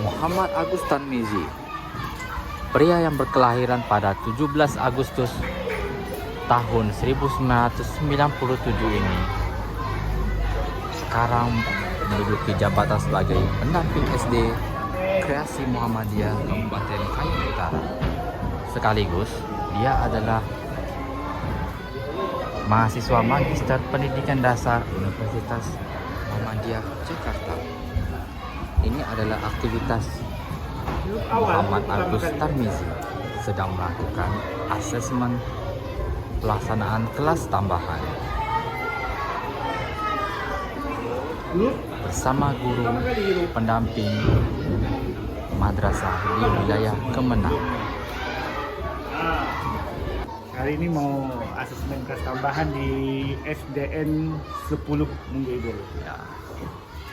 Muhammad Agus Tarmizi, pria yang berkelahiran pada 17 Agustus tahun 1997 ini sekarang menduduki jabatan sebagai pendamping SD Kreasi Muhammadiyah Kabupaten Kayong Utara. Sekaligus dia adalah mahasiswa Magister Pendidikan Dasar Universitas Muhammadiyah Jakarta. Ini adalah aktivitas Muhammad Agus Tarmizi sedang melakukan asesmen pelaksanaan kelas tambahan bersama guru pendamping madrasah di wilayah Kemenang. Hari ini mau asesmen kelas tambahan di SDN 10 Munggidul. Ya,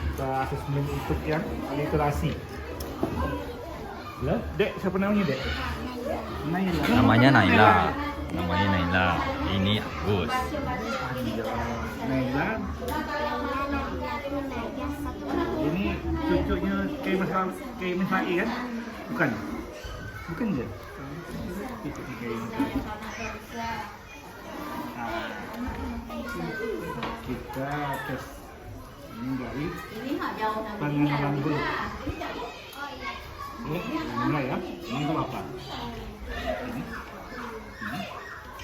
Kita asesmen untuk yang literasi. Lah, Dek, siapa namanya, Dek? Naila. namanya Naila. Ini Agus. Naila. Ini cucunya kayak Misai kan? Bukan. Bukan dia. Cucunya kayak Misai. Kita tes ini dari pengenalan dulu. Mulai ya. Ini itu apa? Ini. Ini. Ini.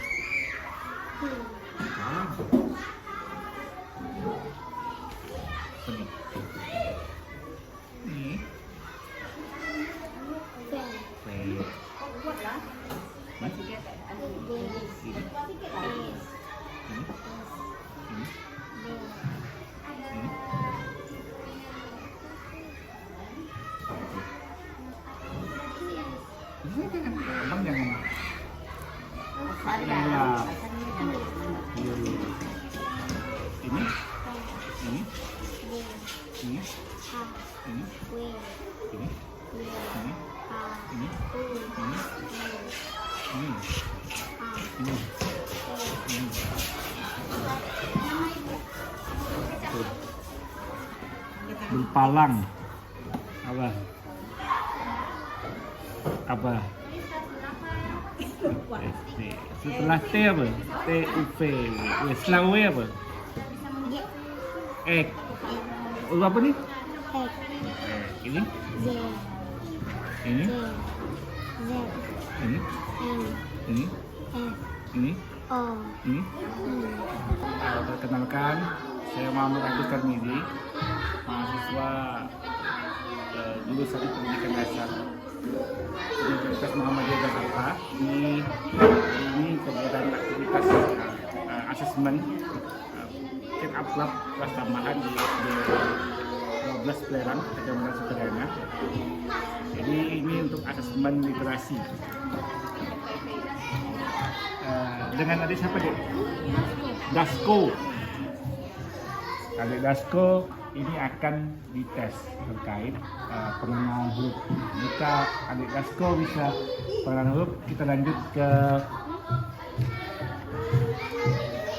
Abang jangan gelap. Ini. Berpalang. Apa? Setelah T apa? T U V. Setelah W apa? X. Apa nih? Ini? Ini? Ini? Ini? Ini? Ini? Perkenalkan, saya Muhammad Agus Tarmizi, mahasiswa jurusan Pendidikan Dasar Universitas Muhammadiyah Jakarta. Ini kegiatan aktivitas asesmen check up lab kelas tambahan di SD 12 Peleran, Kecamatan Sederhana. Jadi ini untuk asesmen literasi. Dengan adik siapa, Dek? Dasko. Adik Dasko ini akan dites terkait pengenalan huruf. Jika adik Dasko bisa pengenalan huruf, kita lanjut ke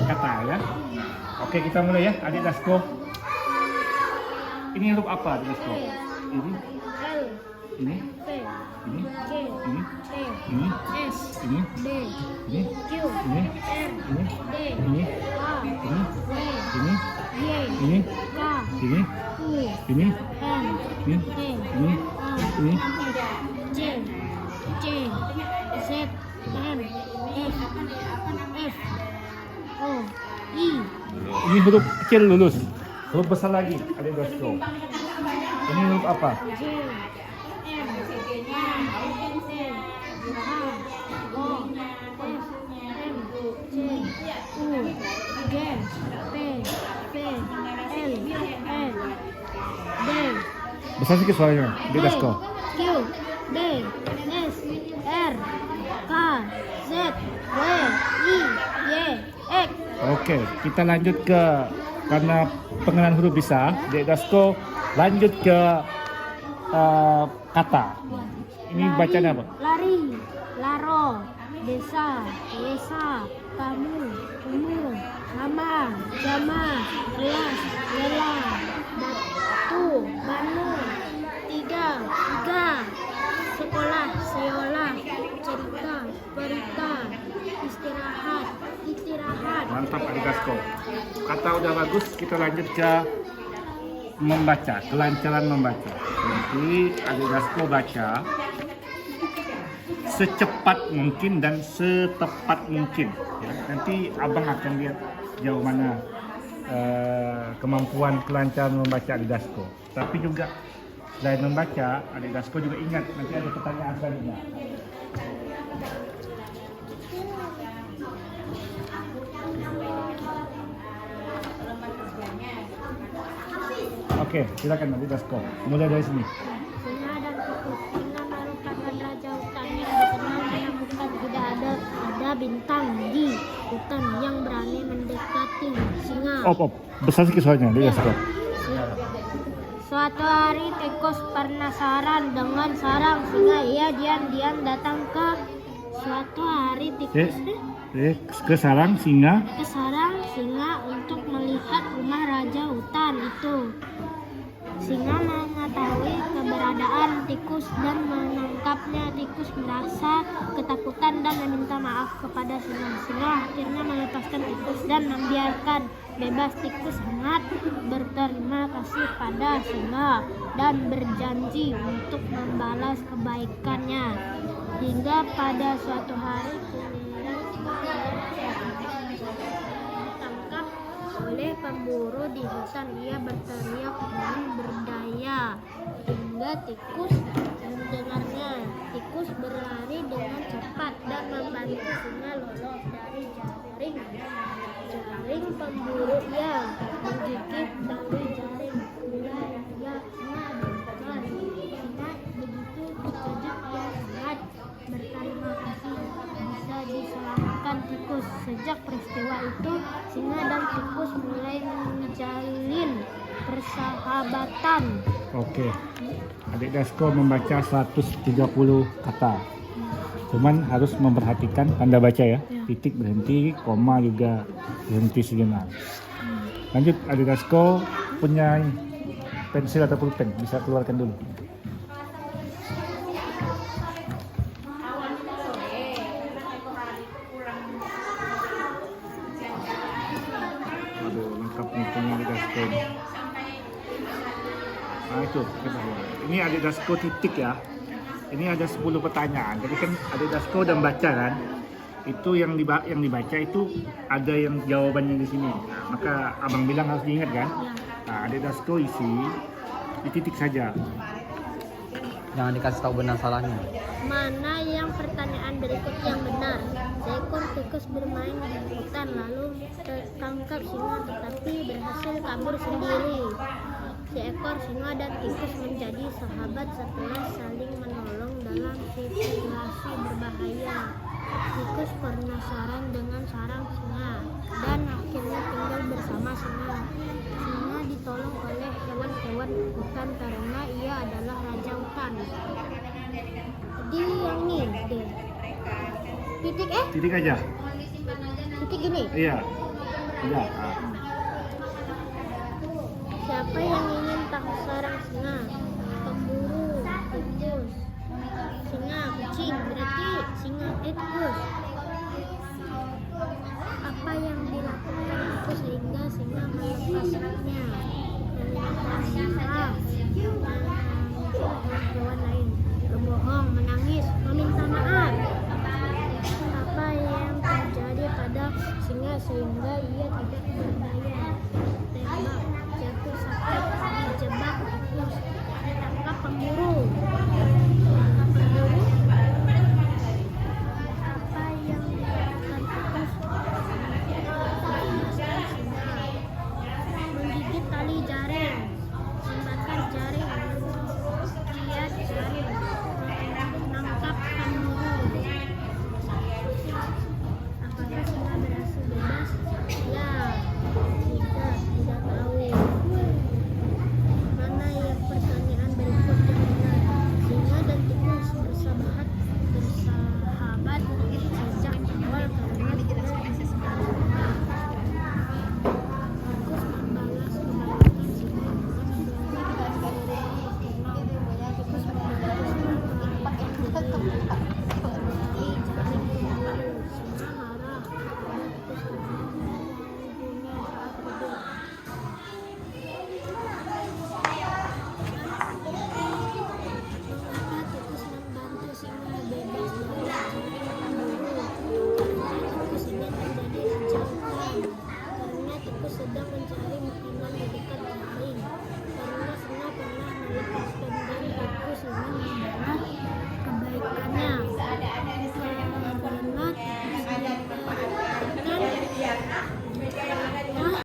kata ya. Oke, kita mulai ya, adik Dasko. Ini huruf apa, adik Dasko? Ini. Ini. Ini. Ini. Ini. Ini. Ini. Ini. Ini. Ini. Ini. Ini. Ini. Ini. Ini huruf kecil lulus. Huruf besar lagi, adik Dasko. Ini huruf apa? Besar sedikit suaranya, adik Dasko. Q, D, S, R, K, Z, W, I, Y, X. Oke, kita lanjut ke, karena pengenalan huruf bisa, adik Dasko lanjut ke kata. Ini bacanya apa? Lari, laro, desa, lesa, kamu, umur, nama, jama, kelas, lela, batu, banu, tiga, Mantap adik Dasko. Kata udah bagus, kita lanjut ke membaca, kelancaran membaca. Nanti adik Dasko baca secepat mungkin dan setepat mungkin. Ya. Nanti abang akan lihat jauh mana kemampuan kelancaran membaca adik Dasko. Tapi juga selain membaca, adik Dasko juga ingat nanti ada pertanyaan selanjutnya. Oke, silakan adik Dasko. Mulai dari sini. Singa dan tikus. Singa merupakan raja hutan yang dikenal menemukan tidak ada bintang di hutan yang berani mendekati singa. Op. Besar sedikit suaranya, adik Dasko. Suatu hari tikus penasaran dengan sarang singa. Ia diam-diam datang ke suatu hari tikus Ke sarang singa. ke sarang singa untuk melihat rumah raja hutan itu. Singa mengetahui keberadaan tikus dan menangkapnya. Tikus merasa ketakutan dan meminta maaf kepada singa. Singa akhirnya melepaskan tikus dan membiarkan bebas. Tikus sangat berterima kasih pada singa dan berjanji untuk membalas kebaikannya. Hingga pada suatu hari ditangkap oleh pemburu di hutan. Ia berteriak dengan berdaya hingga tikus mendengarnya. Tikus berlari dengan cepat dan membantu singa lolos dari jaring pemburu. Ia menggigit tali jaring hingga ia menghancurkan. Singa begitu terkejut, ia sangat berterima kasih bisa diselamatkan tikus. Sejak peristiwa itu, singa dan tikus mulai menjalin persahabatan. Oke. Adik Dasko membaca 130 kata. Cuman harus memperhatikan tanda baca ya. Titik berhenti, koma juga berhenti sejenak. Lanjut, adik Dasko punya pensil atau pulpen, bisa keluarkan dulu. Aduh, lengkap nih punya adik Dasko. Nah itu, ini adik Dasko titik ya. Ini ada 10 pertanyaan. Jadi kan adik Dasko udah baca kan. Itu yang dibaca itu ada yang jawabannya di sini. Nah, maka abang bilang harus diingat kan. Nah, adik Dasko isi di titik saja. Jangan dikasih tahu benar salahnya. Mana yang pertanyaan berikut yang benar? Seekor tikus bermain di hutan lalu tertangkap singa tetapi berhasil kabur sendiri. Seekor singa dan tikus menjadi sahabat setelah saling menolong dalam situasi berbahaya. Tikus penasaran dengan sarang singa dan akhirnya tinggal bersama singa. Singa ditolong oleh hewan-hewan hutan karena ia adalah raja hutan. Di yang ini deh. Titik Titik aja. titik gini. Iya. Iya. Siapa yang ingin tahu sarang singa? Pemburu, tikus. Singa, kucing, berarti singa, tikus. Apa yang dilakukan tikus sehingga singa melepaskannya? Marah, hewan lain, berbohong, menangis, meminta maaf. Apa yang terjadi pada singa sehingga ia tidak berdaya?